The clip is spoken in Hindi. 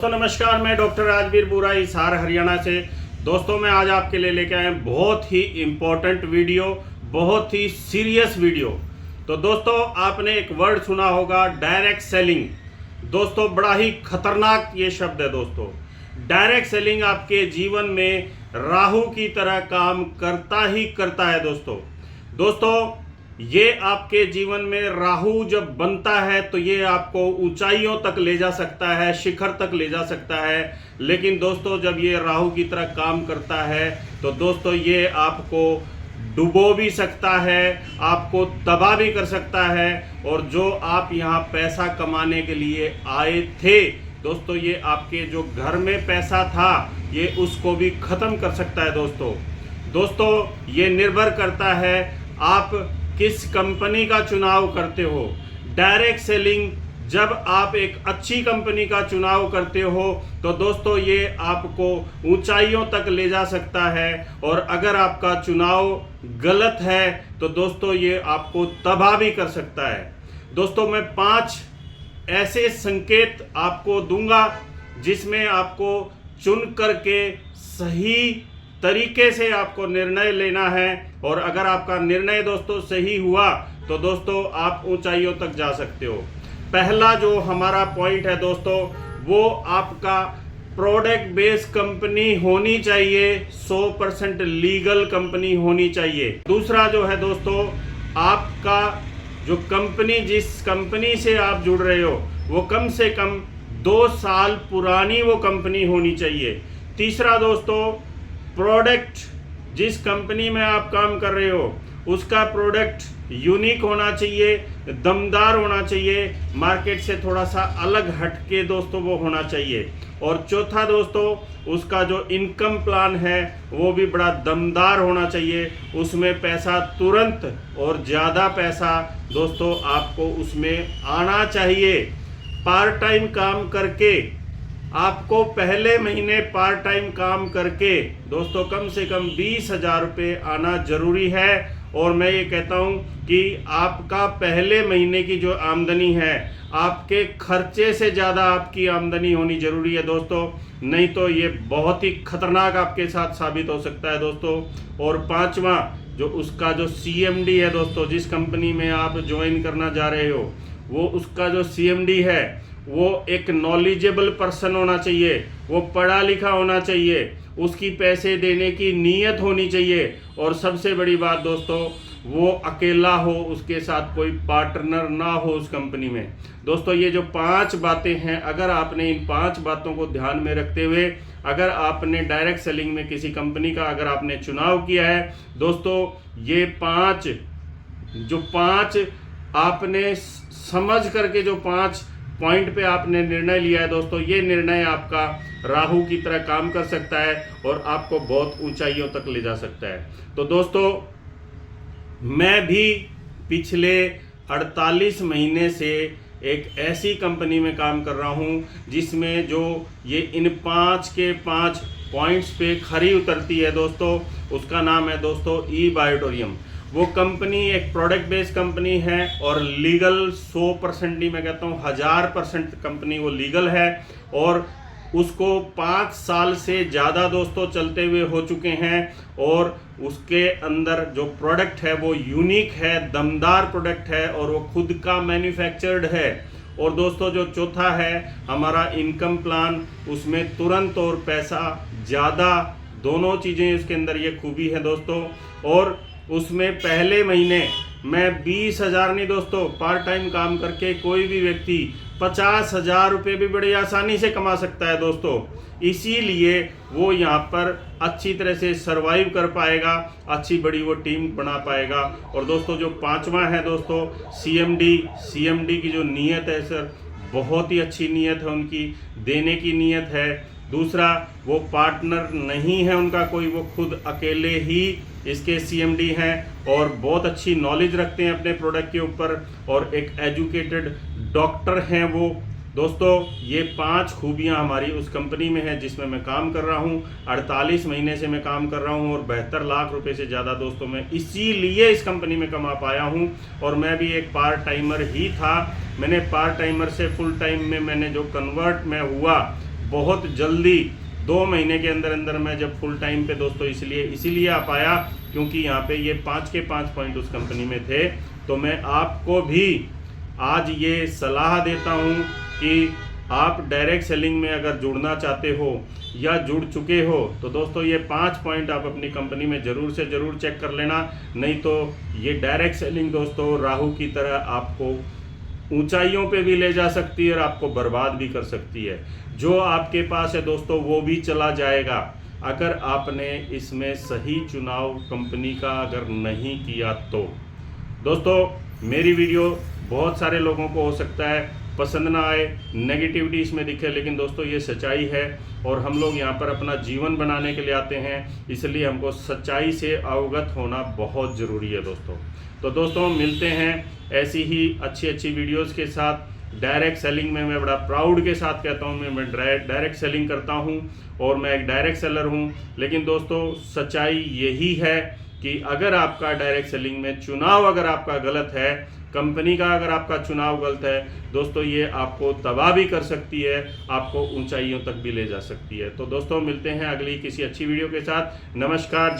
तो नमस्कार, मैं डॉक्टर राजवीर बुरा हिसार हरियाणा से। दोस्तों, मैं आज आपके लिए लेके आया बहुत ही इम्पोर्टेंट वीडियो, बहुत ही सीरियस वीडियो। तो दोस्तों, आपने एक वर्ड सुना होगा, डायरेक्ट सेलिंग। दोस्तों, बड़ा ही खतरनाक ये शब्द है। दोस्तों, डायरेक्ट सेलिंग आपके जीवन में राहु की तरह काम करता ही करता है। दोस्तों, ये आपके जीवन में राहु जब बनता है तो ये आपको ऊंचाइयों तक ले जा सकता है, शिखर तक ले जा सकता है। लेकिन दोस्तों, जब ये राहु की तरह काम करता है तो दोस्तों ये आपको डुबो भी सकता है, आपको तबाह भी कर सकता है। और जो आप यहाँ पैसा कमाने के लिए आए थे दोस्तों, ये आपके जो घर में पैसा था ये उसको भी ख़त्म कर सकता है। दोस्तों, ये निर्भर करता है आप किस कंपनी का चुनाव करते हो। डायरेक्ट सेलिंग, जब आप एक अच्छी कंपनी का चुनाव करते हो तो दोस्तों ये आपको ऊंचाइयों तक ले जा सकता है। और अगर आपका चुनाव गलत है तो दोस्तों ये आपको तबाह भी कर सकता है। दोस्तों, मैं 5 ऐसे संकेत आपको दूंगा जिसमें आपको चुन करके सही तरीके से आपको निर्णय लेना है। और अगर आपका निर्णय दोस्तों सही हुआ तो दोस्तों आप ऊंचाइयों तक जा सकते हो। पहला जो हमारा पॉइंट है दोस्तों, वो आपका प्रोडक्ट बेस्ड कंपनी होनी चाहिए, 100% लीगल कंपनी होनी चाहिए। दूसरा जो है दोस्तों, आपका जो कंपनी, जिस कंपनी से आप जुड़ रहे हो वो कम से कम 2 साल पुरानी वो कंपनी होनी चाहिए। तीसरा दोस्तों, प्रोडक्ट, जिस कंपनी में आप काम कर रहे हो उसका प्रोडक्ट यूनिक होना चाहिए, दमदार होना चाहिए, मार्केट से थोड़ा सा अलग हटके दोस्तों वो होना चाहिए। और चौथा दोस्तों, उसका जो इनकम प्लान है वो भी बड़ा दमदार होना चाहिए। उसमें पैसा तुरंत और ज़्यादा पैसा दोस्तों आपको उसमें आना चाहिए। पार्ट टाइम काम करके, आपको पहले महीने पार्ट टाइम काम करके दोस्तों कम से कम 20,000 रुपये आना जरूरी है। और मैं ये कहता हूँ कि आपका पहले महीने की जो आमदनी है आपके खर्चे से ज़्यादा आपकी आमदनी होनी जरूरी है दोस्तों, नहीं तो ये बहुत ही खतरनाक आपके साथ साबित हो सकता है दोस्तों। और पांचवा, जो उसका जो CMD है दोस्तों, जिस कंपनी में आप ज्वाइन करना जा रहे हो वो उसका जो CMD है वो एक नॉलेजेबल पर्सन होना चाहिए, वो पढ़ा लिखा होना चाहिए, उसकी पैसे देने की नीयत होनी चाहिए। और सबसे बड़ी बात दोस्तों, वो अकेला हो, उसके साथ कोई पार्टनर ना हो उस कंपनी में। दोस्तों, ये जो 5 बातें हैं, अगर आपने इन 5 बातों को ध्यान में रखते हुए अगर आपने डायरेक्ट सेलिंग में किसी कंपनी का अगर आपने चुनाव किया है दोस्तों, ये 5 आपने समझ करके जो 5 पॉइंट पे आपने निर्णय लिया है दोस्तों, ये निर्णय आपका राहु की तरह काम कर सकता है और आपको बहुत ऊंचाइयों तक ले जा सकता है। तो दोस्तों, मैं भी पिछले 48 महीने से एक ऐसी कंपनी में काम कर रहा हूँ जिसमें जो ये इन 5 के 5 पॉइंट्स पे खरी उतरती है दोस्तों। उसका नाम है दोस्तों ई-बायोटोरियम। वो कंपनी एक प्रोडक्ट बेस्ड कंपनी है और लीगल 100% ही, मैं कहता हूँ 1000% कंपनी वो लीगल है। और उसको 5 साल से ज़्यादा दोस्तों चलते हुए हो चुके हैं। और उसके अंदर जो प्रोडक्ट है वो यूनिक है, दमदार प्रोडक्ट है और वो खुद का मैन्युफैक्चर्ड है। और दोस्तों, जो चौथा है हमारा इनकम प्लान, उसमें तुरंत और पैसा ज़्यादा, दोनों चीज़ें उसके अंदर ये खूबी है दोस्तों। और उसमें पहले महीने मैं 20,000 नहीं दोस्तों, पार्ट टाइम काम करके कोई भी व्यक्ति 50,000 रुपये भी बड़ी आसानी से कमा सकता है दोस्तों। इसीलिए वो यहाँ पर अच्छी तरह से सरवाइव कर पाएगा, अच्छी बड़ी वो टीम बना पाएगा। और दोस्तों, जो 5वां है दोस्तों, CMD की जो नीयत है सर, बहुत ही अच्छी नीयत है उनकी, देने की नीयत है। दूसरा, वो पार्टनर नहीं है उनका कोई, वो खुद अकेले ही इसके CMD हैं और बहुत अच्छी नॉलेज रखते हैं अपने प्रोडक्ट के ऊपर और एक एजुकेटेड डॉक्टर हैं वो। दोस्तों, ये 5 खूबियां हमारी उस कंपनी में है जिसमें मैं काम कर रहा हूं। 48 महीने से मैं काम कर रहा हूं और 72 लाख रुपए से ज़्यादा दोस्तों मैं इसीलिए इस कंपनी में कमा पाया हूं। और मैं भी एक पार्ट टाइमर ही था, मैंने पार्ट टाइमर से फुल टाइम में मैंने जो कन्वर्ट मैं हुआ बहुत जल्दी 2 महीने के अंदर अंदर मैं जब फुल टाइम पे दोस्तों इसीलिए आ पाया क्योंकि यहाँ पे ये 5 के 5 पॉइंट उस कंपनी में थे। तो मैं आपको भी आज ये सलाह देता हूँ कि आप डायरेक्ट सेलिंग में अगर जुड़ना चाहते हो या जुड़ चुके हो तो दोस्तों ये 5 पॉइंट आप अपनी कंपनी में ज़रूर से ज़रूर चेक कर लेना। नहीं तो ये डायरेक्ट सेलिंग दोस्तों राहु की तरह आपको ऊंचाइयों पे भी ले जा सकती है और आपको बर्बाद भी कर सकती है। जो आपके पास है दोस्तों वो भी चला जाएगा अगर आपने इसमें सही चुनाव कंपनी का अगर नहीं किया तो। दोस्तों मेरी वीडियो बहुत सारे लोगों को हो सकता है पसंद ना आए, नेगेटिविटी इसमें दिखे, लेकिन दोस्तों ये सच्चाई है और हम लोग यहाँ पर अपना जीवन बनाने के लिए आते हैं, इसलिए हमको सच्चाई से अवगत होना बहुत ज़रूरी है दोस्तों। तो दोस्तों मिलते हैं ऐसी ही अच्छी वीडियोस के साथ। डायरेक्ट सेलिंग में मैं बड़ा प्राउड के साथ कहता हूँ मैं डायरेक्ट सेलिंग करता हूँ और मैं एक डायरेक्ट सेलर हूँ। लेकिन दोस्तों सच्चाई यही है कि अगर आपका डायरेक्ट सेलिंग में चुनाव अगर आपका गलत है, कंपनी का अगर आपका चुनाव गलत है दोस्तों, ये आपको तबाह भी कर सकती है, आपको ऊंचाइयों तक भी ले जा सकती है। तो दोस्तों मिलते हैं अगली किसी अच्छी वीडियो के साथ। नमस्कार।